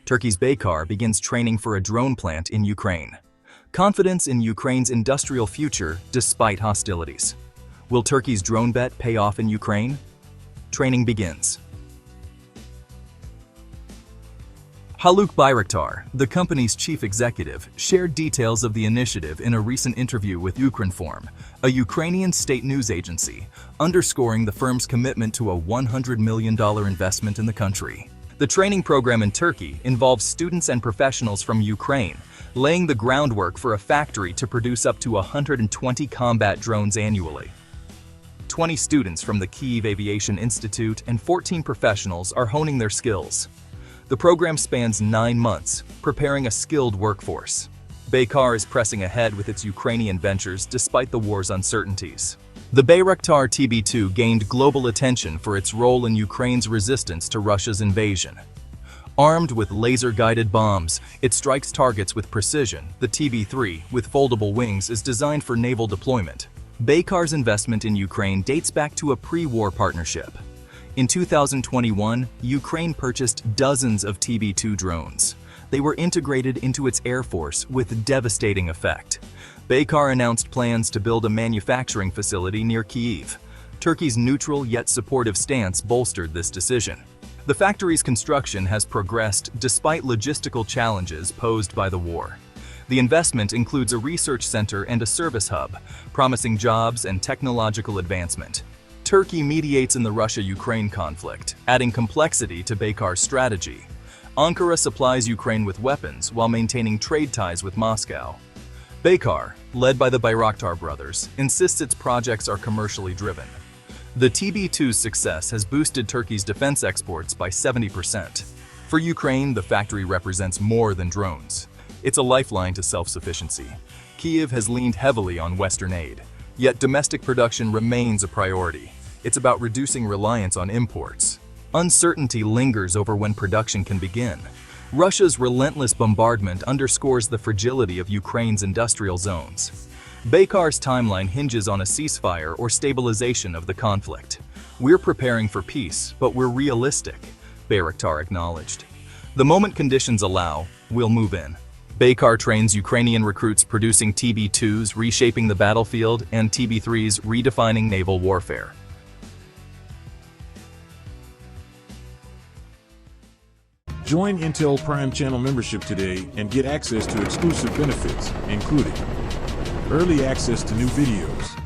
Turkey's Baykar begins training for a drone plant in Ukraine. Confidence in Ukraine's industrial future despite hostilities. Will Turkey's drone bet pay off in Ukraine? Training begins. Haluk Bayraktar, the company's chief executive, shared details of the initiative in a recent interview with Ukrinform, a Ukrainian state news agency, underscoring the firm's commitment to a $100 million investment in the country. The training program in Turkey involves students and professionals from Ukraine, laying the groundwork for a factory to produce up to 120 combat drones annually. 20 students from the Kyiv Aviation Institute and 14 professionals are honing their skills. The program spans 9 months, preparing a skilled workforce. Baykar is pressing ahead with its Ukrainian ventures despite the war's uncertainties. The Bayraktar TB2 gained global attention for its role in Ukraine's resistance to Russia's invasion. Armed with laser-guided bombs, it strikes targets with precision. The TB3, with foldable wings, is designed for naval deployment. Baykar's investment in Ukraine dates back to a pre-war partnership. In 2021, Ukraine purchased dozens of TB2 drones. They were integrated into its air force with devastating effect. Baykar announced plans to build a manufacturing facility near Kyiv. Turkey's neutral yet supportive stance bolstered this decision. The factory's construction has progressed despite logistical challenges posed by the war. The investment includes a research center and a service hub, promising jobs and technological advancement. Turkey mediates in the Russia-Ukraine conflict, adding complexity to Baykar's strategy. Ankara supplies Ukraine with weapons while maintaining trade ties with Moscow. Baykar, led by the Bayraktar brothers, insists its projects are commercially driven. The TB2's success has boosted Turkey's defense exports by 70%. For Ukraine, the factory represents more than drones. It's a lifeline to self-sufficiency. Kyiv has leaned heavily on Western aid, yet domestic production remains a priority. It's about reducing reliance on imports. Uncertainty lingers over when production can begin. Russia's relentless bombardment underscores the fragility of Ukraine's industrial zones. Baykar's timeline hinges on a ceasefire or stabilization of the conflict. We're preparing for peace, but we're realistic, Bayraktar acknowledged. The moment conditions allow, we'll move in. Baykar trains Ukrainian recruits producing TB2s reshaping the battlefield and TB3s redefining naval warfare. Join Intel Prime channel membership today and get access to exclusive benefits, including early access to new videos,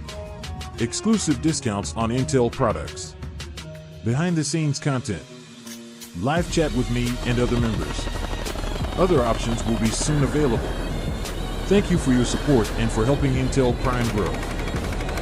exclusive discounts on Intel products, behind-the-scenes content, live chat with me and other members. Other options will be soon available. Thank you for your support and for helping Intel Prime grow.